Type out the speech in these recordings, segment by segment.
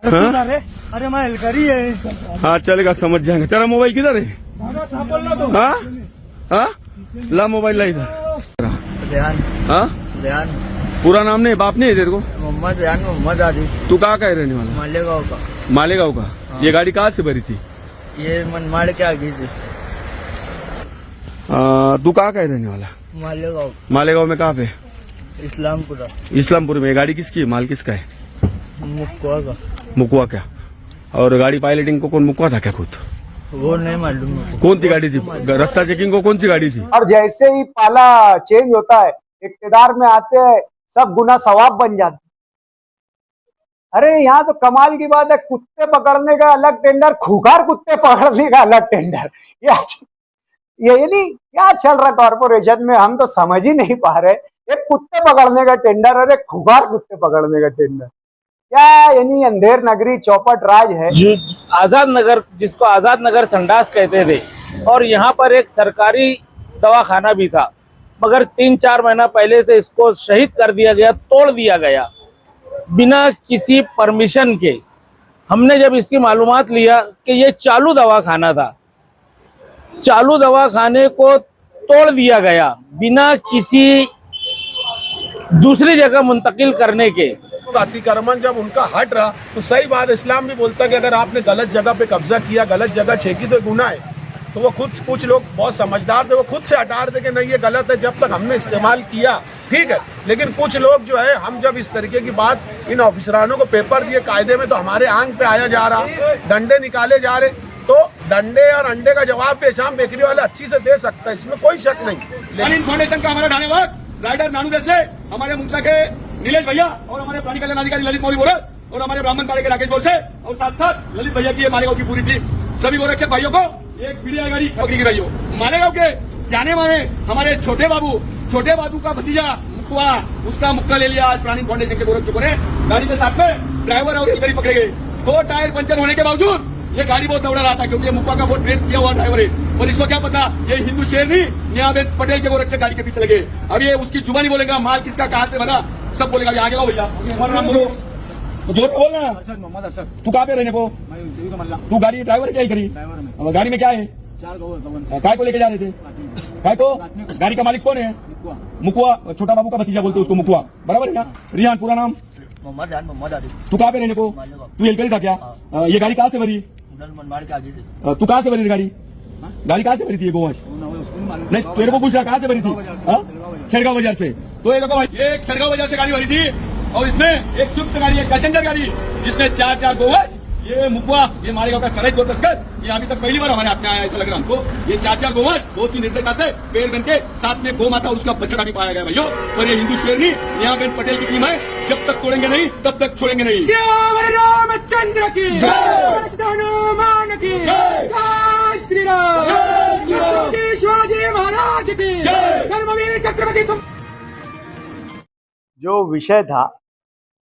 हाँ? अरे मैं हलकरी है। हाँ चलेगा, समझ जाएंगे। तेरा मोबाइल किधर है? हाँ हाँ, ला मोबाइल ला इधर। रेहान। हाँ, रेहान पूरा नाम नहीं, बाप नहीं है तेरे को? मोहम्मद रेहान मोहम्मद आदि। तू कहाँ का है रहने वाला? मालेगांव का। मालेगांव का। हाँ। ये गाड़ी कहाँ से भरी थी? ये मनमाड़ के आगे से। तू कहाँ का है रहने वाला? मालेगांव। मालेगांव में कहाँ पे? इस्लामपुरा। इस्लामपुर में। ये गाड़ी किसकी है? माल किसका है? मुक्कुआ का। मुकुआ क्या? और गाड़ी पायलटिंग को कौन मुकुआ था क्या खुद? वो नहीं मालूम मेरे को। कौन सी गाड़ी थी? रास्ता चेकिंग को कौन सी गाड़ी थी? और जैसे ही पाला चेंज होता है, इक्तदार में आते हैं, सब गुना सवाब बन जाते। अरे यहाँ तो कमाल की बात है, कुत्ते पकड़ने का अलग टेंडर, खुखार कुत्ते पकड़ने का अलग टेंडर। ये नहीं क्या चल रहा कॉर्पोरेशन में, हम तो समझ ही नहीं पा रहे। एक कुत्ते पकड़ने का टेंडर और एक खुखार कुत्ते पकड़ने का टेंडर, क्या यानी अंधेर नगरी चौपट राज है। जो आजाद नगर, जिसको आजाद नगर संडास कहते थे, और यहाँ पर एक सरकारी दवाखाना भी था, मगर 3-4 महीना पहले से इसको शहीद कर दिया गया, तोड़ दिया गया बिना किसी परमिशन के। हमने जब इसकी मालूमात लिया कि ये चालू दवाखाना था, चालू दवाखाने को तोड़ दिया गया बिना किसी दूसरी जगह मुंतकिल करने के। अतिक्रमण जब उनका हट रहा तो सही बात, इस्लाम भी बोलता है कि अगर आपने गलत जगह पे कब्जा किया, गलत जगह छेकी तो गुनाह है। तो वो खुद, कुछ लोग बहुत समझदार थे, वो खुद से हटा रहे थे कि नहीं ये गलत है, जब तक हमने इस्तेमाल किया ठीक है। लेकिन कुछ लोग जो है, हम जब इस तरीके की बात इन ऑफिसरानों को पेपर दिए कायदे में, तो हमारे आंख पे आया जा रहा, डंडे निकाले जा रहे। तो डंडे और अंडे का जवाब पेशाम बेकरी वाले अच्छी से दे सकता है, इसमें कोई शक नहीं। लेकिन फाउंडेशन का हमारा धन्यवाद राइडर नानू देसले, हमारे मुंगसा के नीलेश भैया, और हमारे प्राणी कल्याण अधिकारी ललित मौर्य बोरस, और हमारे ब्राह्मण पाड़े के राकेश बोरसे, और साथ साथ ललित भैया की मालेगांव की पूरी टीम, सभी गोरक्षक भाइयों को एक पीढ़िया गाड़ी पकड़ी की भाइयों। मालेगांव के जाने माने हमारे छोटे बाबू का भतीजा मुखवा, उसका मुक्का ले लिया आज प्राणी फाउंडेशन के गोरक्षकों ने। गाड़ी के साथ में ड्राइवर और रेलगाड़ी पकड़े गए। 2 टायर पंचर होने के बावजूद ये गाड़ी बहुत दौड़ा रहा था, क्योंकि ये मुक्का का बहुत ट्रेन किया हुआ ड्राइवर है। और इसको क्या पता ये हिंदू शेरनी नियाबेन पटेल के गोरक्षक गाड़ी के पीछे लगे। अब ये उसकी जुबानी बोलेगा, माल किसका कहां से बना, सब बोलेगा। आगे आओ भैया, हमारा नाम बोलो, जोर बोलना। मोहम्मद अरशद। तू कहाँ पे रहने को? तू गाड़ी ड्राइवर क्या ही करी? गाड़ी में क्या है? 4 गौर। काय को लेके जा रहे थे? काय को? गाड़ी का मालिक कौन है? मुकुआ। छोटा बाबू का भतीजा बोलते उसको मुकुआ, बराबर है ना? रिहान पूरा नाम? मोहम्मद रेहान मोहम्मद आदि। तू कहाँ पे रहने को? तू एलकरी था क्या? ये गाड़ी कहाँ से भरी? मनमाड़ के आगे से। तू कहाँ से भरी गाड़ी? गाड़ी कहाँ से भरी थी ये गोवंश? नहीं, तेरे को पूछ रहा कहाँ से भरी थी? खेड़गांव बाजार से। तो ये देखो, ये खेड़गांव बाजार से गाड़ी भरी थी, और इसमें एक स्विफ्ट गाड़ी, एक पैसेंजर गाड़ी, जिसमें 4 गोवंश, ये मुकुआ, ये मालेगांव का सरहद गो तस्कर, ये अभी तक पहली बार हमारे हाथ में आया, ऐसा लग रहा हमको। ये 4 गोवंश बहुत ही निर्दयता से पेड़ बन के, साथ में गौ माता और उसका बछड़ा भी पाया गया भाइयों। और ये हिंदू शेरनी नियाबेन पटेल की टीम है, जब तक तोड़ेंगे नहीं तब तक छोड़ेंगे नहीं। रामचंद्र की हनुमान की जय श्री राम, छत्रपति शिवाजी महाराज की धर्मवीर छत्रपति। जो विषय था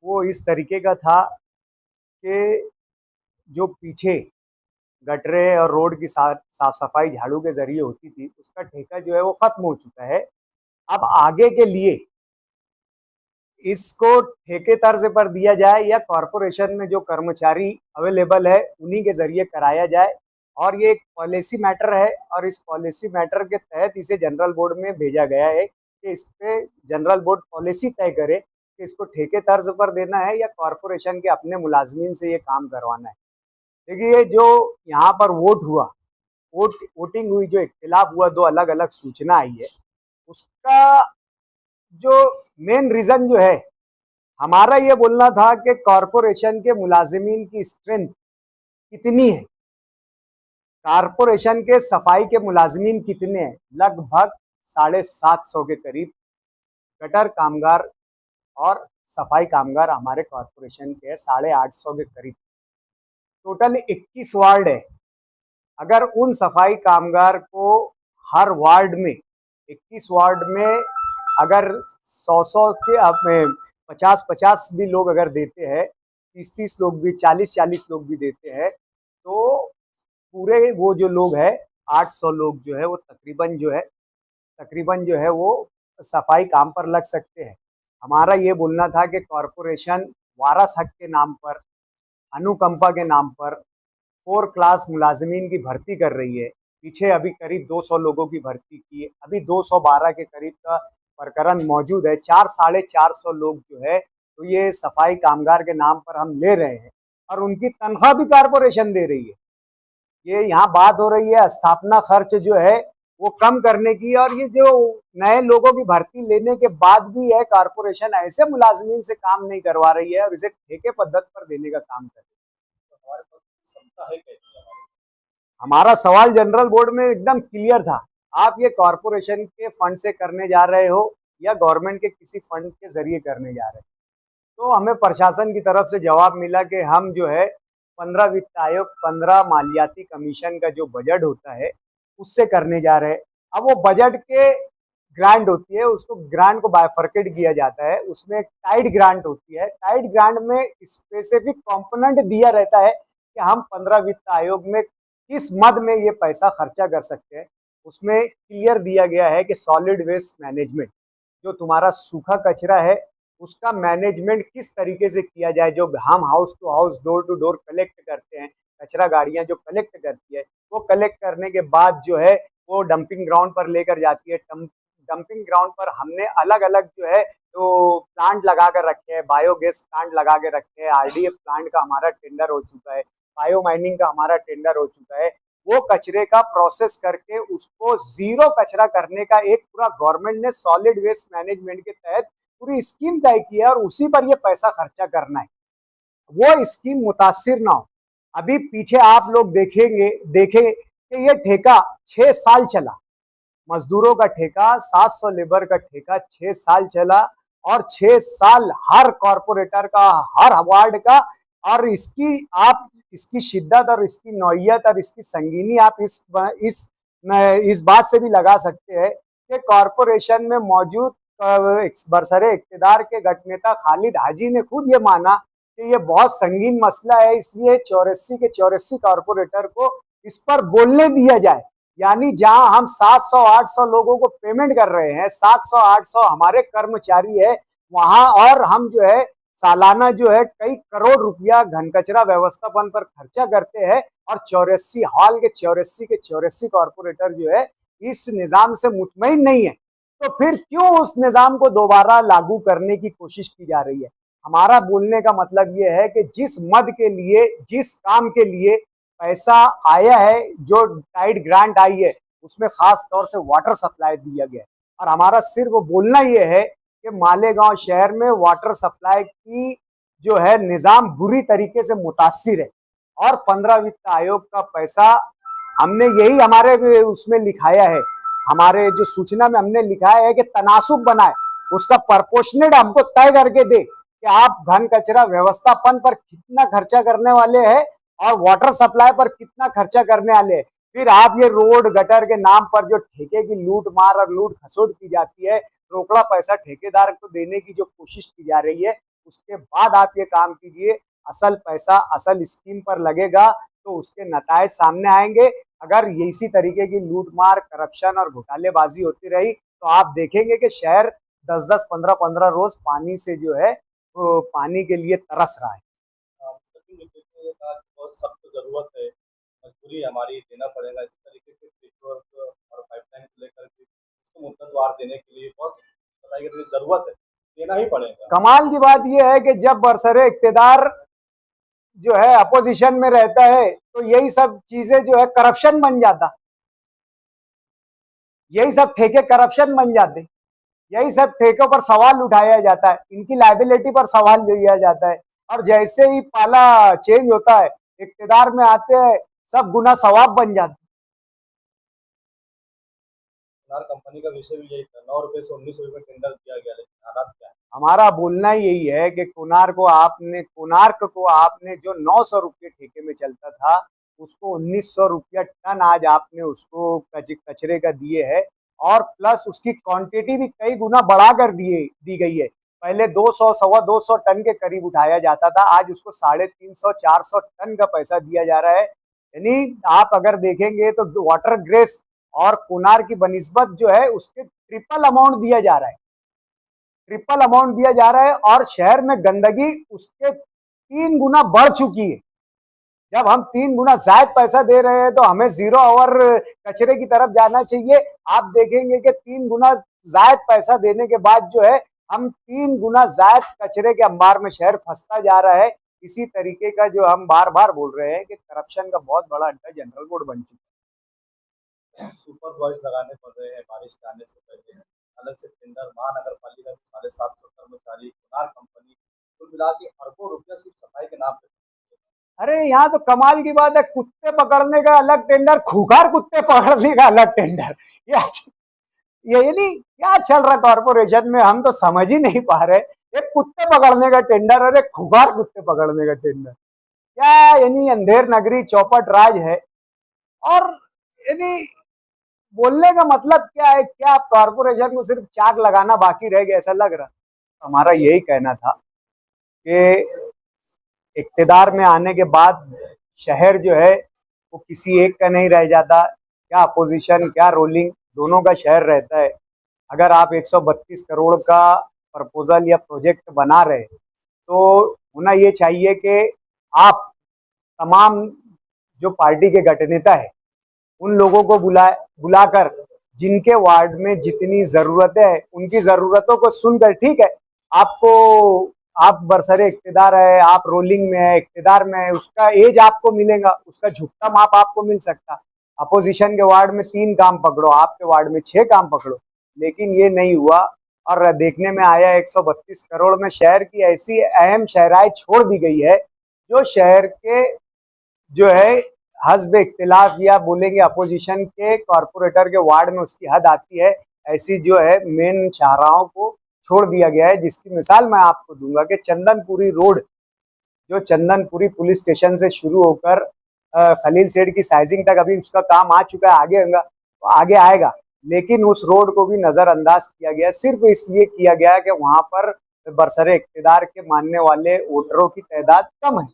वो इस तरीके का था कि जो पीछे गटरे और रोड की साफ सफाई झाड़ू के जरिए होती थी, उसका ठेका जो है वो खत्म हो चुका है। अब आगे के लिए इसको ठेके तर्ज पर दिया जाए, या कॉरपोरेशन में जो कर्मचारी अवेलेबल है उन्हीं के जरिए कराया जाए। और ये एक पॉलिसी मैटर है, और इस पॉलिसी मैटर के तहत इसे जनरल बोर्ड में भेजा गया है कि इस पे जनरल बोर्ड पॉलिसी तय करे कि इसको ठेके तर्ज पर देना है या कॉरपोरेशन के अपने मुलाजमीन से ये काम करवाना है। देखिए, जो यहाँ पर वोटिंग हुई, जो इख्तिलाफ हुआ, 2 अलग अलग सूचना आई है, उसका जो मेन रीजन जो है, हमारा ये बोलना था कि कॉरपोरेशन के मुलाजिमीन की स्ट्रेंथ कितनी है, कॉरपोरेशन के सफाई के मुलाजिमीन कितने हैं। लगभग 750 के करीब गटर कामगार और सफाई कामगार हमारे कॉरपोरेशन के 850 के करीब। टोटल 21 वार्ड है। अगर उन सफाई कामगार को हर वार्ड में, 21 वार्ड में अगर 100 के आप में 50 भी लोग अगर देते हैं, 30 लोग भी, 40 लोग भी देते हैं, तो पूरे वो जो लोग हैं 800 लोग जो है वो तकरीबन जो है वो सफाई काम पर लग सकते हैं। हमारा ये बोलना था कि कॉरपोरेशन वारस हक के नाम पर अनुकंपा के नाम पर 4 क्लास मुलाजमीन की भर्ती कर रही है। पीछे अभी करीब 200 लोगों की भर्ती की है, अभी 212 के करीब का प्रकरण मौजूद है। 400-450 लोग जो है तो ये सफाई कामगार के नाम पर हम ले रहे हैं और उनकी तनख्वाह भी कारपोरेशन दे रही है। ये यहाँ बात हो रही है स्थापना खर्च जो है वो कम करने की, और ये जो नए लोगों की भर्ती लेने के बाद भी है कारपोरेशन ऐसे मुलाजमीन से काम नहीं करवा रही है और इसे ठेके पद्धति पर देने का काम कर रही है। हमारा सवाल जनरल बोर्ड में एकदम क्लियर था, आप ये कॉरपोरेशन के फंड से करने जा रहे हो या गवर्नमेंट के किसी फंड के जरिए करने जा रहे हो। तो हमें प्रशासन की तरफ से जवाब मिला कि हम जो है 15 वित्त आयोग 15 मालियाती कमीशन का जो बजट होता है उससे करने जा रहे हैं। अब वो बजट के ग्रांट होती है, उसको ग्रांट को बायफर्केट किया जाता है, उसमें टाइड ग्रांट होती है। टाइड ग्रांट में स्पेसिफिक कंपोनेंट दिया रहता है कि हम 15 वित्त आयोग में किस मद में ये पैसा खर्चा कर सकते हैं। उसमें क्लियर दिया गया है कि सॉलिड वेस्ट मैनेजमेंट, जो तुम्हारा सूखा कचरा है उसका मैनेजमेंट किस तरीके से किया जाए। जो हम house to house door to door collect करते हैं, कचरा गाड़ियां जो कलेक्ट करती है, वो कलेक्ट करने के बाद जो है वो डंपिंग ग्राउंड पर लेकर जाती है। डंपिंग ग्राउंड पर हमने अलग अलग जो है तो प्लांट लगा कर रखे हैं, बायोगैस प्लांट लगा के रखे हैं, आरडीएफ प्लांट का हमारा टेंडर हो चुका है, बायो माइनिंग का हमारा टेंडर हो चुका है। वो कचरे का प्रोसेस करके उसको जीरो कचरा करने का एक पूरा गवर्नमेंट ने सॉलिड वेस्ट मैनेजमेंट के तहत पूरी स्कीम तय की है और उसी पर ये पैसा खर्चा करना है। वो स्कीम मुतासिर ना हो। अभी पीछे आप लोग देखें कि ये ठेका 6 साल चला, मजदूरों का ठेका 700 लेबर का ठेका 6 साल चला, और 6 साल हर कॉरपोरेटर का, हर वार्ड का। और इसकी शिद्दत और इसकी नौयत और इसकी संगीनी आप इस बात से भी लगा सकते हैं कि कॉरपोरेशन में मौजूद बरसरे इक्तिदार के गठनेता खालिद हाजी ने खुद ये माना कि ये बहुत संगीन मसला है, इसलिए 84 के 84 कॉरपोरेटर को इस पर बोलने दिया जाए। यानी जहां हम 700-800 लोगों को पेमेंट कर रहे हैं, 700-800 हमारे कर्मचारी है वहां, और हम जो है सालाना जो है कई करोड़ रुपया घन कचरा व्यवस्थापन पर खर्चा करते हैं, और 84 हाल के 84 कॉरपोरेटर जो है इस निजाम से मुतमईन नहीं है। तो फिर क्यों उस निजाम को दोबारा लागू करने की कोशिश की जा रही है। हमारा बोलने का मतलब ये है कि जिस मद के लिए, जिस काम के लिए पैसा आया है, जो टाइड ग्रांट आई है, उसमें खास तौर से वाटर सप्लाई दिया गया है। और हमारा सिर्फ बोलना ये है कि मालेगांव शहर में वाटर सप्लाई की जो है निजाम बुरी तरीके से मुतासिर है, और 15 वित्त आयोग का पैसा हमने यही हमारे उसमें लिखाया है, हमारे जो सूचना में हमने लिखा है कि तनासुब बनाए, उसका प्रपोर्शनेट हमको तय करके दे कि आप घन कचरा व्यवस्थापन पर कितना खर्चा करने वाले हैं और वाटर सप्लाई पर कितना खर्चा करने वाले हैं। फिर आप ये रोड गटर के नाम पर जो ठेके की लूट मार और लूट खसोट की जाती है, रोकड़ा पैसा ठेकेदार को देने की जो कोशिश की जा रही है, उसके बाद आप ये काम कीजिए। असल पैसा असल स्कीम पर लगेगा तो उसके नतायज सामने आएंगे। अगर इसी तरीके की लूट मार, करप्शन और घोटालेबाजी होती रही तो आप देखेंगे कि शहर 10-10, 15-15 रोज पानी से जो है वो पानी के लिए तरस रहा है। बहुत सख्त जरूरत है, मजबूरी हमारी देना पड़ेगा। इस तरीके से पेट्रोल और पाइपलाइन को लेकर के उसको मुद्दतवार देने के लिए बहुत बताइए जरूरत है, देना ही पड़ेगा। कमाल की बात यह है कि जब बरसरे इक्तिदार जो है अपोजिशन में रहता है तो यही सब चीजें जो है करप्शन बन जाता, यही सब ठेके करप्शन बन जाते, यही सब ठेकों पर सवाल उठाया जाता है, इनकी लायबिलिटी पर सवाल लिया जाता है। और जैसे ही पाला चेंज होता है, इक्तिदार में आते हैं, सब गुना सवाब बन जाते। कंपनी का विषय भी यही था, 9 रुपए से 19 रुपए टेंडर दिया गया, लेकिन हालात क्या है? हमारा बोलना यही है कि कोणार्क को आपने जो 900 रुपये ठेके में चलता था उसको 1900 रुपया टन आज आपने उसको कचरे का दिए है, और प्लस उसकी क्वांटिटी भी कई गुना बढ़ा कर दी गई है। पहले 200, 250 टन के करीब उठाया जाता था, आज उसको 350, 400 टन का पैसा दिया जा रहा है। यानी आप अगर देखेंगे तो वाटर ग्रेस और कोणार्क की बनिस्बत जो है उसके ट्रिपल अमाउंट दिया जा रहा है, ट्रिपल अमाउंट दिया जा रहा है। और शहर में गंदगी उसके 3 गुना बढ़ चुकी है। जब हम 3 गुना ज्यादा पैसा दे रहे हैं तो हमें 0 आवर कचरे की तरफ जाना चाहिए। आप देखेंगे कि 3 गुना ज्यादा पैसा देने के बाद जो है हम 3 गुना ज्यादा कचरे के अंबार में शहर फंसता जा रहा है। इसी तरीके का जो हम बार बार बोल रहे हैं कि करप्शन का बहुत बड़ा अड्डा जनरल बोर्ड बन चुका है। सुपर वॉइस लगाने पड़ रहे हैं बारिश के आने से पहले, अलग से टेंडर, महानगर पालिका के 750 कर्मचारी, कुनार कंपनी, कुल मिला के अरबों रुपया सिर्फ सफाई के नाम पे। अरे यहाँ तो कमाल की बात है, कुत्ते पकड़ने का अलग टेंडर, खूंखार कुत्ते पकड़ने का अलग टेंडर। ये नहीं क्या चल रहा कॉर्पोरेशन में, हम तो समझ ही नहीं पा रहे। एक कुत्ते पकड़ने का टेंडर और एक खूंखार कुत्ते पकड़ने का टेंडर, क्या यानी अंधेर नगरी चौपट राज है। और यानी बोलने का मतलब क्या है, क्या कॉर्पोरेशन को सिर्फ चाक लगाना बाकी रह गया ऐसा लग रहा। हमारा यही कहना था कि इक्तिदार में आने के बाद शहर जो है वो किसी एक का नहीं रह जाता, क्या अपोजिशन क्या रोलिंग दोनों का शहर रहता है। अगर आप 132 करोड़ का प्रपोजल या प्रोजेक्ट बना रहे तो होना ये चाहिए कि आप तमाम जो पार्टी के गठनेता है उन लोगों को बुलाकर जिनके वार्ड में जितनी ज़रूरतें हैं उनकी ज़रूरतों को सुनकर, ठीक है आप बरसरे इक्तिदार है, आप रोलिंग में है, इक्तिदार में है, उसका एज आपको मिलेगा, उसका झुकता माप आपको मिल सकता। अपोजिशन के वार्ड में 3 काम पकड़ो, आपके वार्ड में 6 काम पकड़ो, लेकिन ये नहीं हुआ। और देखने में आया 132 करोड़ में शहर की ऐसी अहम शहराई छोड़ दी गई है जो शहर के जो है हस्ब इख्तिलाफ या बोलेंगे अपोजिशन के कॉरपोरेटर के वार्ड में उसकी हद आती है, ऐसी जो है मेन शाहराहों को छोड़ दिया गया है। जिसकी मिसाल मैं आपको दूंगा कि चंदनपुरी रोड जो चंदनपुरी पुलिस स्टेशन से शुरू होकर खलील सेठ की साइजिंग तक अभी उसका काम आ चुका है, आगे होगा तो आगे आएगा, लेकिन उस रोड को भी नज़रअंदाज किया गया, सिर्फ इसलिए किया गया कि वहां पर बरसरे इख्तिदार के मानने वाले वोटरों की तादाद कम है।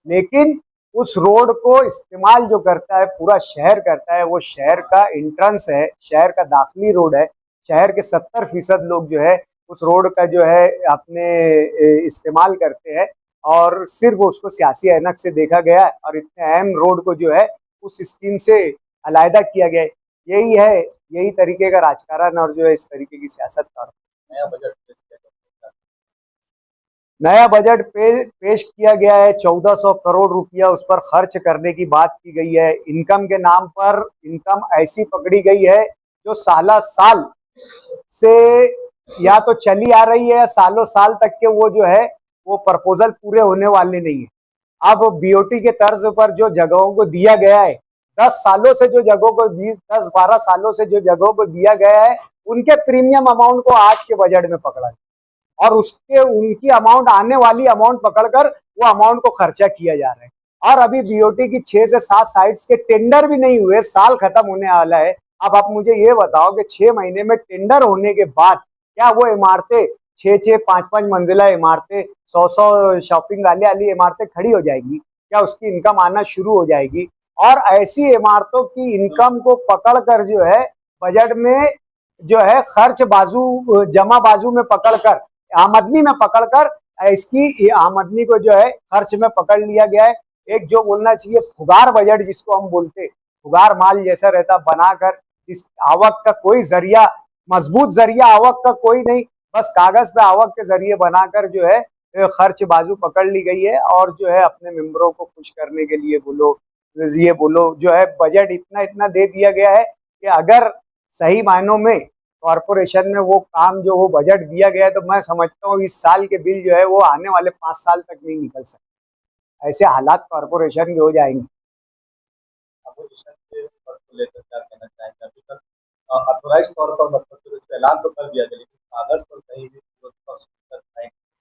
लेकिन उस रोड को इस्तेमाल जो करता है पूरा शहर करता है, वो शहर का एंट्रेंस है, शहर का दाखिली रोड है। शहर के 70% लोग जो है उस रोड का जो है अपने इस्तेमाल करते हैं और सिर्फ उसको सियासी ऐनक से देखा गया है और इतने अहम रोड को जो है उस स्कीम से अलहदा किया गया है। यही है, यही तरीके का राजकारण और जो है इस तरीके की सियासत का नया बजट पेश किया गया है। 1400 करोड़ रुपया उस पर खर्च करने की बात की गई है। इनकम के नाम पर इनकम ऐसी पकड़ी गई है जो साल से या तो चली आ रही है, सालों साल तक के वो जो है वो प्रपोजल पूरे होने वाले नहीं है। अब बीओटी के तर्ज पर जो जगहों को दिया गया है, 10 सालों से जो जगहों को 10-12 सालों से जो जगहों को दिया गया है उनके प्रीमियम अमाउंट को आज के बजट में पकड़ा और उसके उनकी अमाउंट आने वाली अमाउंट पकड़कर वो अमाउंट को खर्चा किया जा रहा है। और अभी बीओटी की 6 से 7 साइट्स के टेंडर भी नहीं हुए, साल खत्म होने वाला है। अब आप मुझे ये बताओ कि 6 महीने में टेंडर होने के बाद क्या वो इमारतें 6-6, 5-5 मंजिला इमारतें, 100-100 शॉपिंग वाली इमारतें खड़ी हो जाएंगी? क्या उसकी इनकम आना शुरू हो जाएगी? और ऐसी इमारतों की इनकम को पकड़कर जो है बजट में जो है खर्च बाजू जमा बाजू में पकड़कर आमदनी में पकड़कर इसकी आमदनी को जो है खर्च में पकड़ लिया गया है। एक जो बोलना चाहिए फुगार बजट जिसको हम बोलते, फुगार माल जैसा रहता बनाकर, इस आवक का कोई जरिया, मजबूत जरिया आवक का कोई नहीं, बस कागज पे आवक के जरिए बनाकर जो है खर्च बाजू पकड़ ली गई है। और जो है अपने मेंबरों को खुश करने के लिए ये बोलो जो है बजट इतना दे दिया गया है कि अगर सही मायनों में कॉरपोरेशन में वो काम जो वो बजट दिया गया है तो मैं समझता हूँ इस साल के बिल जो है वो आने वाले 5 साल तक नहीं निकल सकते। ऐसे हालात कॉरपोरेशन के हो जाएंगे। अपोजिशन के पद को लेकर क्या कहना चाहेंगे? अभी तक ऑथोराइज तौर पर मतलब इसका ऐलान तो कर दिया गया, लेकिन कागज पर कहीं भी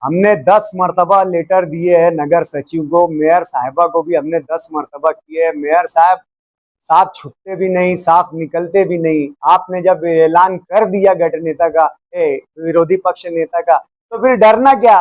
हमने 10 मरतबा लेटर दिए हैं नगर सचिव को, मेयर साहिबा को भी हमने 10 मरतबा किए हैं। मेयर साहब साफ छुपते भी नहीं, साफ निकलते भी नहीं। आपने जब ऐलान कर दिया गठनेता का, विरोधी पक्ष नेता का, तो फिर डरना क्या?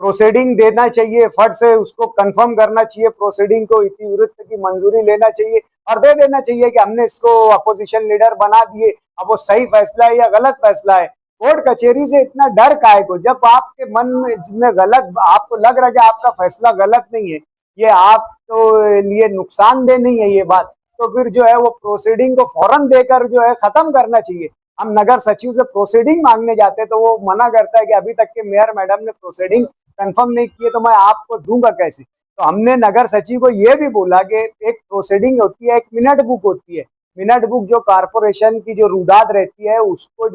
प्रोसीडिंग देना चाहिए, फट से उसको कंफर्म करना चाहिए, प्रोसीडिंग को इतिवृत्त की मंजूरी लेना चाहिए और दे देना चाहिए कि हमने इसको अपोजिशन लीडर बना दिए। अब वो सही फैसला है या गलत फैसला है कोर्ट कचहरी से इतना डर काहे को? जब आपके मन में गलत, आपको लग रहा है कि आपका फैसला गलत नहीं है, ये आप तो लिए नुकसानदेह नहीं है ये बात, तो फिर जो है वो प्रोसीडिंग को फौरन देकर जो है खत्म करना चाहिए। हम नगर सचिव से प्रोसीडिंग मांगने जाते हैं तो वो मना करता है कि अभी तक के मेयर मैडम ने प्रोसीडिंग कंफर्म नहीं किए तो मैं आपको दूंगा कैसे। तो हमने नगर सचिव को ये भी बोला कि एक प्रोसीडिंग होती है, एक मिनट बुक होती है, मिनट बुक जो कारपोरेशन की जो रुदाद रहती है उसको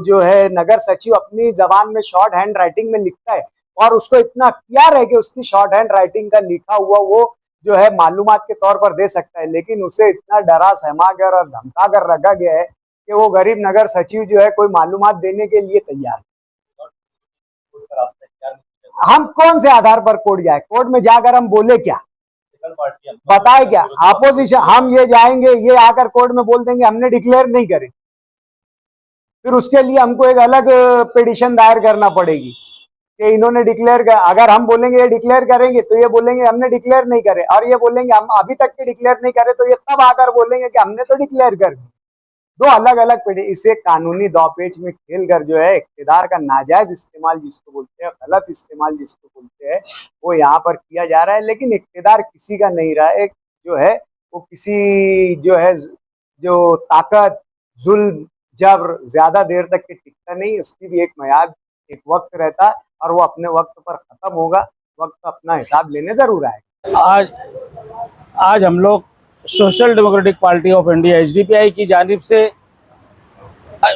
जो है नगर सचिव अपनी जबान में शॉर्ट हैंड राइटिंग में लिखता है, और उसको इतना क्लियर है कि उसकी शॉर्ट हैंड राइटिंग का लिखा हुआ वो जो है मालूमात के तौर पर दे सकता है, लेकिन उसे इतना डरा सहमा कर और धमका कर रखा गया है कि वो गरीब नगर सचिव जो है कोई मालूमात देने के लिए तैयार है। हम कौन से आधार पर कोर्ट जाए? कोर्ट में जाकर हम बोले क्या, बताए क्या? अपोजिशन हम ये जाएंगे, ये आकर कोर्ट में बोल देंगे हमने डिक्लेयर नहीं करे, फिर उसके लिए हमको एक अलग पिटीशन दायर करना पड़ेगी कि इन्होंने डिक्लेयर कर। अगर हम बोलेंगे ये डिक्लेयर करेंगे तो ये बोलेंगे हमने डिक्लेयर नहीं करे, और ये बोलेंगे हम अभी तक के डिक्लेयर नहीं करे तो ये तब आकर बोलेंगे कि हमने तो डिक्लेयर कर दी। दो अलग अलग इसे कानूनी दांवपेच में खेलकर जो है इख्तिदार का नाजायज इस्तेमाल जिसको बोलते हैं, गलत इस्तेमाल जिसको बोलते हैं, वो यहाँ पर किया जा रहा है। लेकिन इख्तिदार किसी का नहीं रहा है, जो है वो किसी जो है जो ताकत, जुल्म, जबर ज्यादा देर तक के टिकता नहीं, उसकी भी एक मियाद, एक वक्त रहता है और वो अपने वक्त पर खत्म होगा। वक्त अपना हिसाब लेने जरूर आएगा। आज हम लोग social democratic party of India SDPI की जानिब से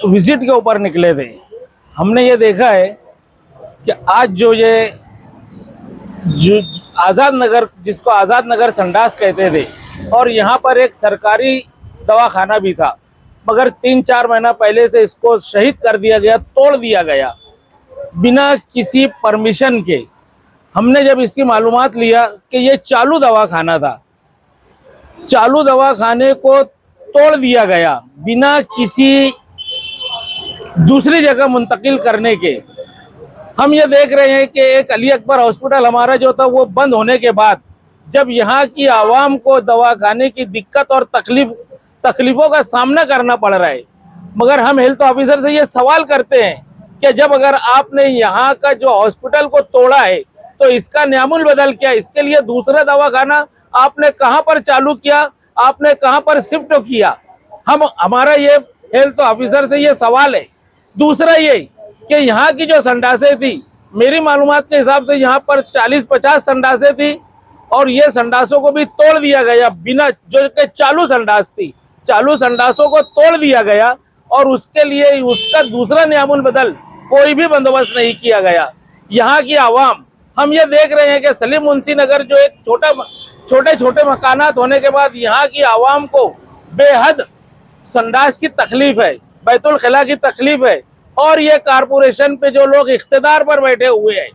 विजिट के ऊपर निकले थे। हमने ये देखा है कि आज जो आज़ाद नगर, जिसको आज़ाद नगर संडास कहते थे, और यहाँ पर एक सरकारी दवाखाना भी था, मगर 3-4 महीना पहले से इसको शहीद कर दिया गया, तोड़ दिया गया बिना किसी परमिशन के। हमने जब इसकी मालूमात लिया कि ये चालू दवाखाना था, चालू दवाखाने को तोड़ दिया गया बिना किसी दूसरी जगह मुंतकिल करने के। हम ये देख रहे हैं कि एक अली अकबर हॉस्पिटल हमारा जो था वो बंद होने के बाद जब यहाँ की आवाम को दवाखाने की दिक्कत और तकलीफों का सामना करना पड़ रहा है, मगर हम हेल्थ ऑफिसर से ये सवाल करते हैं कि जब अगर आपने यहाँ का जो हॉस्पिटल को तोड़ा है तो इसका न्यामुल बदल क्या, इसके लिए दूसरा दवाखाना आपने कहां पर चालू किया, आपने कहां पर शिफ्ट किया? हमारा ये हेल्थ ऑफिसर से ये सवाल है। दूसरा ये कि यहाँ की जो संडासें थी, मेरी मालूमात के हिसाब से यहाँ पर 40-50 संडासें थी, और ये संडासों को भी तोड़ दिया गया बिना, जो कि चालू संडास थी, चालू संडासों को तोड़ दिया गया, और उसके लिए उसका दूसरा न्यामुल बदल कोई भी बंदोबस्त नहीं किया गया। यहाँ की आवाम, हम ये देख रहे हैं कि सलीम मुंशी नगर जो एक छोटे छोटे मकानात होने के बाद यहाँ की आवाम को बेहद संडास की तकलीफ है, बैतुल खला की तकलीफ है, और ये कारपोरेशन पे जो लोग इख्तिदार पर बैठे हुए हैं,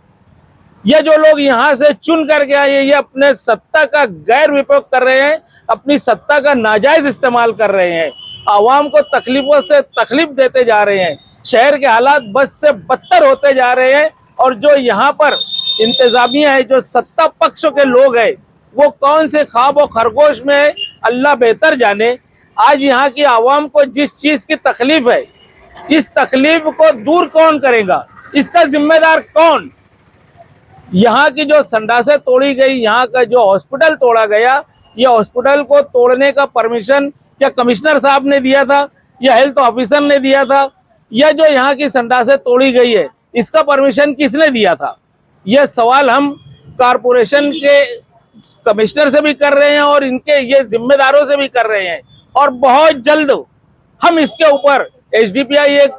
ये जो लोग यहाँ से चुन करके आए, ये अपने सत्ता का गैर उपयोग कर रहे हैं, अपनी सत्ता का नाजायज इस्तेमाल कर रहे हैं, आवाम को तकलीफों से तकलीफ देते जा रहे हैं, शहर के हालात बस से बदतर होते जा रहे हैं। और जो यहाँ पर इंतजामिया है, जो सत्ता पक्ष के लोग हैं, वो कौन से ख्वाब और खरगोश में है, अल्लाह बेहतर जाने। आज यहाँ की आवाम को जिस चीज की तकलीफ है, इस तकलीफ को दूर कौन करेगा, इसका जिम्मेदार कौन? यहाँ की जो संडासें तोड़ी गई, यहाँ का जो हॉस्पिटल तोड़ा गया, ये हॉस्पिटल को तोड़ने का परमिशन क्या कमिश्नर साहब ने दिया था या हेल्थ ऑफिसर ने दिया था? या जो यहाँ की संडासें तोड़ी गई है, इसका परमिशन किसने दिया था? यह सवाल हम कारपोरेशन के कमिश्नर से भी कर रहे हैं और इनके ये जिम्मेदारों से भी कर रहे हैं, और बहुत जल्द हम इसके ऊपर एसडीपीआई एक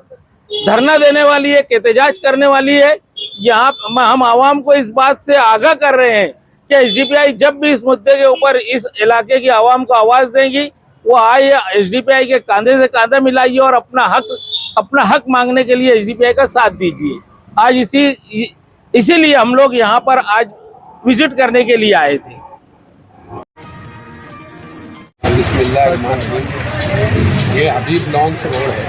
धरना देने वाली है, एहतजाज करने वाली है। यहाँ हम आवाम को इस बात से आगाह कर रहे हैं कि एसडीपीआई जब भी इस मुद्दे के ऊपर इस इलाके की आवाम को आवाज देगी, वो आए एसडीपीआई के कांधे से कांधा मिलाइए और अपना हक मांगने के लिए एसडीपीआई का साथ दीजिए। आज इसीलिए हम लोग यहाँ पर आज विजिट करने के लिए आए थे। बिस्मिल्लाहिर्रहमानिर्रहीम। ये हबीब लॉन्स रोड है,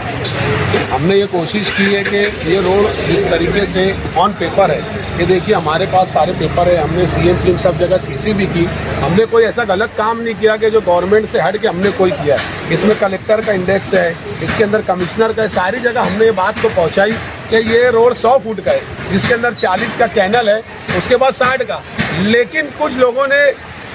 हमने ये कोशिश की है कि ये रोड जिस तरीके से ऑन पेपर है, ये देखिए हमारे पास सारे पेपर है, हमने CM टीम सब जगह CC भी की, हमने कोई ऐसा गलत काम नहीं किया कि जो गवर्नमेंट से हट के हमने कोई किया है। इसमें कलेक्टर का इंडेक्स है, इसके अंदर कमिश्नर का है, सारी जगह हमने ये बात को पहुँचाई कि ये रोड 100 फुट का है, जिसके अंदर 40 का कैनल है, उसके बाद 60 का। लेकिन कुछ लोगों ने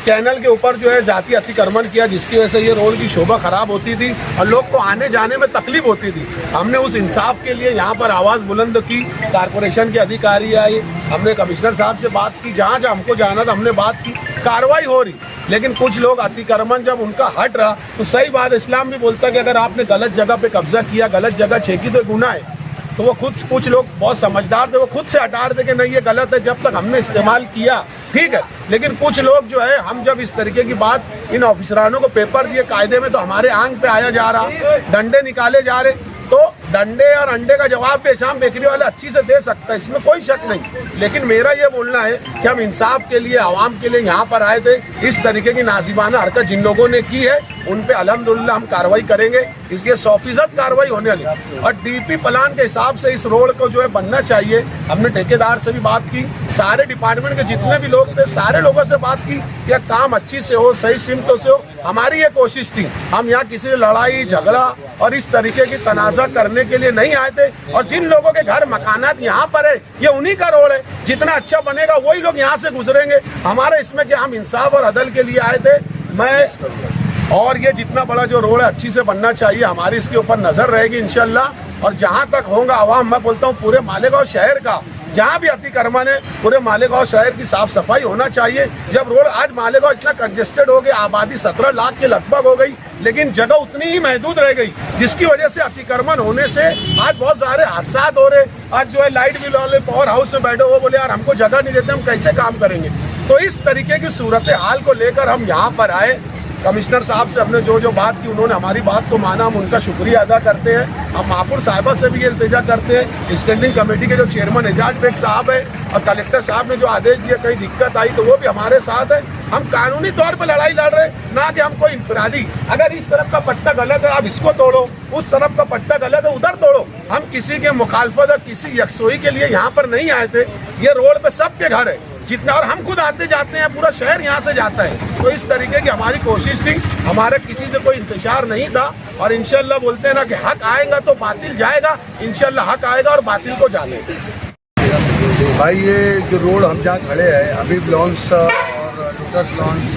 कैनल के ऊपर जो है जाति अतिक्रमण किया, जिसकी वजह से ये रोड की शोभा खराब होती थी और लोग को आने जाने में तकलीफ होती थी। हमने उस इंसाफ के लिए यहाँ पर आवाज़ बुलंद की, कारपोरेशन के अधिकारी आए, हमने कमिश्नर साहब से बात की, जहाँ जहाँ हमको जाना था हमने बात की, कार्रवाई हो रही। लेकिन कुछ लोग अतिक्रमण जब उनका हट रहा तो सही बात, इस्लाम भी बोलता है कि अगर आपने गलत जगह पे कब्जा किया, गलत जगह छेकी तो गुनाह है। तो वो खुद, कुछ लोग बहुत समझदार थे, वो खुद से हटा रहे थे कि नहीं ये गलत है, जब तक हमने इस्तेमाल किया ठीक है। लेकिन कुछ लोग जो है, हम जब इस तरीके की बात इन ऑफिसरानों को पेपर दिए कायदे में, तो हमारे आंख पे आया जा रहा, डंडे निकाले जा रहे। तो डंडे और अंडे का जवाब पेशाम बेकरी वाले अच्छी से दे सकता है, इसमें कोई शक नहीं। लेकिन मेरा ये बोलना है कि हम इंसाफ के लिए, आवाम के लिए यहाँ पर आए थे। इस तरीके की नाजिबाना हरकत जिन लोगों ने की है उन पे अल्हम्दुलिल्लाह हम कार्रवाई करेंगे, इसलिए 100% कार्रवाई होने वाली। और DP प्लान के हिसाब से इस रोड को जो है बनना चाहिए। हमने ठेकेदार से भी बात की, सारे डिपार्टमेंट के जितने भी लोग थे सारे लोगों से बात की, यह काम अच्छी से हो, सही सिमतों से हो। हमारी ये कोशिश थी, हम यहाँ किसी से लड़ाई झगड़ा और इस तरीके की तनाज़ा करने के लिए नहीं आए थे। और जिन लोगों के घर मकानात यहाँ पर है, ये उन्हीं का रोड है, जितना अच्छा बनेगा वही लोग यहाँ से गुजरेंगे। हमारा इसमें क्या, हम इंसाफ और अदल के लिए आए थे। और ये जितना बड़ा जो रोड है अच्छी से बनना चाहिए, हमारी इसके ऊपर नजर रहेगी इंशाल्लाह। और जहाँ तक होगा आवाम, मैं बोलता हूँ पूरे मालेगांव शहर का, जहाँ भी अतिक्रमण है, पूरे मालेगांव शहर की साफ सफाई होना चाहिए। जब रोड, आज मालेगांव इतना कंजेस्टेड हो गया, आबादी 17 लाख के लगभग हो गई, लेकिन जगह उतनी ही महदूद रह गई, जिसकी वजह से अतिक्रमण होने से आज बहुत सारे हादसा हो रहे। आज जो है लाइट बिल वाले पावर हाउस में बैठे, वो बोले यार हमको जगह नहीं देते, हम कैसे काम करेंगे। तो इस तरीके की सूरत हाल को लेकर हम यहाँ पर आए। कमिश्नर साहब से हमने जो बात की, उन्होंने हमारी बात को माना, हम उनका शुक्रिया अदा करते हैं। हम महापुर साहिबा से भी ये इल्तिजा करते हैं, स्टैंडिंग कमेटी के जो चेयरमैन एजाज बेग साहब है और कलेक्टर साहब ने जो आदेश दिया, कहीं दिक्कत आई तो वो भी हमारे साथ है। हम कानूनी तौर पर लड़ाई लड़ रहे, ना कि हम कोई इंफरादी। अगर इस तरफ का पट्टा गलत है आप इसको तोड़ो, उस तरफ का पट्टा गलत है उधर तोड़ो। हम किसी के मुखालफत और किसी यकसोई के लिए यहाँ पर नहीं आए थे। ये रोड पे सबके घर है जितना, और हम खुद आते जाते हैं, पूरा शहर यहाँ से जाता है। तो इस तरीके की हमारी कोशिश थी, हमारे किसी से कोई इंतजार नहीं था। और इंशाल्लाह बोलते हैं ना कि हक आएगा तो बातिल जाएगा, इंशाल्लाह हक आएगा और बातिल को जानेगा। भाई ये जो रोड हम जहाँ खड़े हैं, हबीब लॉन्स और लोटस लॉन्स,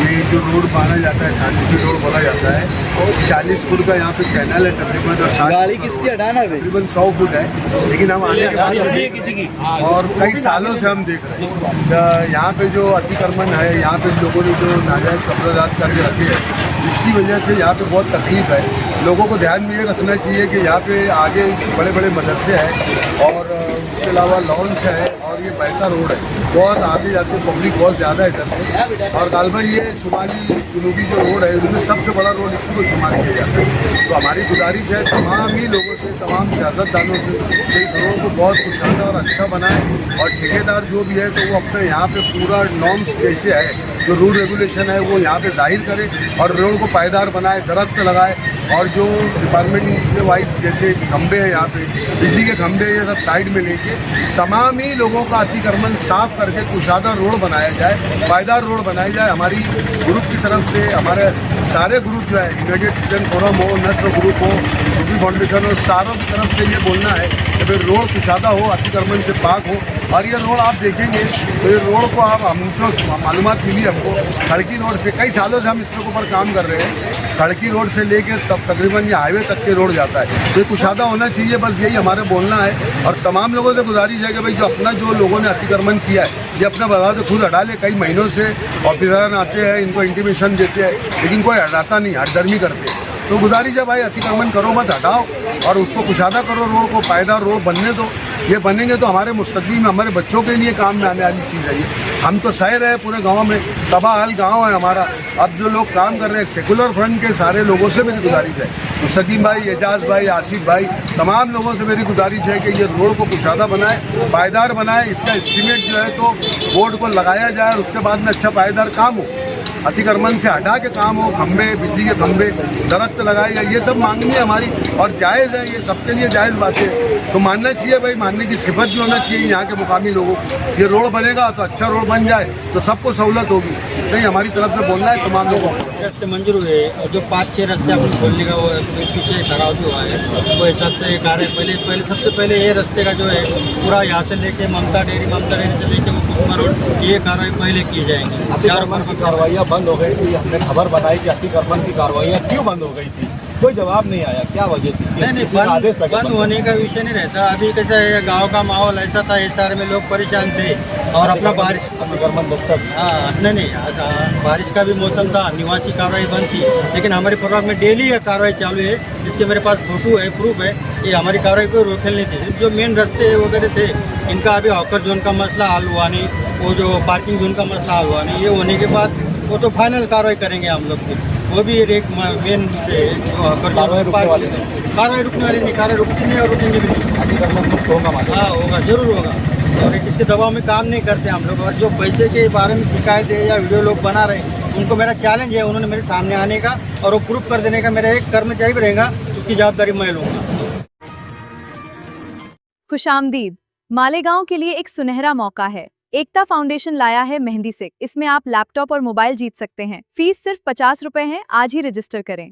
ये जो रोड माना जाता है शांति रोड बोला जाता है, 40 फुट का यहाँ पे कैनल है तकरीबन, और गाड़ी किसकी हटाना तकरीबन 100 फुट है। लेकिन हम आने के बाद किसी की, और कई सालों से हम देख रहे हैं यहाँ पे जो अतिक्रमण है, यहाँ पे लोगों ने जो नाजायज़ कब्जात करके रखे हैं, इसकी वजह से यहाँ पे बहुत तकलीफ है। लोगों को ध्यान में ये रखना चाहिए कि यहाँ पे आगे बड़े बड़े मदरसे हैं और उसके अलावा लॉन्स है और ये बहता रोड है, बहुत आगे जाते पब्लिक बहुत ज़्यादा है इधर पे। और गालबन ये शुमाली जनूबी जो रोड है उनमें सबसे बड़ा रोड इसी को शुमार किया जाता है। तो हमारी गुजारिश है तमाम ही लोगों से, तमाम सियासतदानों से कि रोड को बहुत कुशादा और अच्छा बनाए। और ठेकेदार जो भी है तो वो अपने यहाँ पे पूरा नॉर्म्स जैसे है, जो रूल रेगुलेशन है वो यहाँ पे जाहिर करे और रोड को पायदार बनाए, दरख्त लगाए। और जो डिपार्टमेंट के वाइज जैसे खंबे हैं यहाँ पे, बिजली के खंबे, ये सब साइड में लेके तमाम ही लोगों का अतिक्रमण साफ करके कुशादा रोड बनाया जाए, पायदार रोड बनाया जाए। हमारी ग्रुप की तरफ से, हमारे सारे ग्रुप जो है, यूनाइटेड सिटीजन फोरम हो, नस्र ग्रुप हो, सूफी फाउंडेशन हो, सारों की तरफ से ये बोलना है कि भाई रोड कुशादा हो, अतिक्रमण से पाक हो। और ये रोड आप देखेंगे तो ये रोड को आप, हमको मालूमात मिली हमको खड़की रोड से, कई सालों से हम इसके ऊपर काम कर रहे हैं, खड़की रोड से लेकर तब तकरीबन ये हाईवे तक के रोड जाता है। तो ये कुशादा होना चाहिए, बस यही हमारे बोलना है। और तमाम लोगों से गुजारिश है कि भाई जो अपना जो लोगों ने अतिक्रमण किया है ये अपना बता तो खुद हटा ले। कई महीनों से ऑफिसर आते हैं, इनको इंटीमेशन देते हैं, लेकिन कोई हटाता नहीं, हटदर्मी करते हैं। तो गुजारिश है भाई अतिक्रमण करो मत, हटाओ और उसको कुशादा करो, रोड को पायदार रोड बनने दो। ये बनेंगे तो हमारे मुस्तकबिल में, हमारे बच्चों के लिए काम में आने वाली चीज़ है ये। हम तो सह रहे हैं पूरे गांव में, तबाह हाल गांव है हमारा। अब जो लोग काम कर रहे हैं सेकुलर फ्रंट के सारे लोगों से मेरी गुजारिश है, मुस्तकीम भाई, एजाज भाई, आसिफ भाई, तमाम लोगों से मेरी गुजारिश है कि ये रोड को कुशादा बनाए, पायदार बनाए। इसका एस्टीमेट जो है तो बोर्ड को लगाया जाए और उसके बाद में अच्छा पायदार काम हो। अतिक्रमण से हटा के काम हो, खंबे, बिजली के खंबे, दरख्त लगाए जाए, ये सब मांगनी है हमारी और जायज़ है, ये सबके लिए जायज़ बात है। तो मानना चाहिए भाई, मानने की सिफत भी होना चाहिए यहाँ के मुकामी लोगों को। ये रोड बनेगा तो अच्छा रोड बन जाए तो सबको सहूलत होगी। नहीं, हमारी तरफ से बोलना है तमाम लोगों को। रस्ते मंजूर हुए और जो 5-6 रस्ते अपन खोलने का वो पीछे खराब भी हुआ है, वो हिसाब से कार्य पहले सबसे पहले ये रस्ते का जो है पूरा यहाँ से लेके ममता डेयरी से लेके वो कुसमा रोड, ये कार्रवाई पहले की जाएंगी। अतिक्रमण की कार्रवाइयाँ बंद हो गई थी, हमने खबर बनाई कि अतिक्रमण की कार्रवाइयाँ क्यों बंद हो गई थी, कोई जवाब नहीं आया, क्या वजह थी? नहीं, बंद होने का विषय नहीं रहता। अभी कैसा है, गांव का माहौल ऐसा था, इस सारे में लोग परेशान थे और अपना बारिश अतिक्रमण दस्तक नहीं, बारिश का भी मौसम था, निवासी कार्रवाई बंद थी। लेकिन हमारे प्रोग्राम में डेली ये कार्रवाई चालू है, जिसके मेरे पास फोटो है, प्रूफ है। ये हमारी कार्रवाई को रोकने नहीं थे। जो मेन रास्ते वगैरह थे, इनका अभी हॉकर जोन का मसला हल हुआ नहीं, वो जो पार्किंग जोन का मसला हल हुआ नहीं। ये होने के बाद वो तो फाइनल कार्रवाई करेंगे हम लोग की। वो भी एक मेन कार्रवाई रुकने वाली नहीं, कार्रवाई रुकती नहीं और रुकेंगे भी नहीं। अतिक्रमण मुक्त होगा? हाँ होगा, जरूर होगा। और किसके दबाव में काम नहीं करते हम लोग। और जो पैसे के बारे में शिकायत है या वीडियो लोग बना रहे हैं, उनको मेरा चैलेंज है, उन्होंने मेरे सामने आने का और वो प्रूफ कर देने का। मेरा एक कर्मचारी भी रहेगा, उसकी जवाबदारी मैं लूँगा। खुशामदीद। मालेगांव के लिए एक सुनहरा मौका है। एकता फाउंडेशन लाया है मेहंदी सिक। इसमें आप लैपटॉप और मोबाइल जीत सकते हैं। फीस सिर्फ 50 रुपए है। आज ही रजिस्टर करें।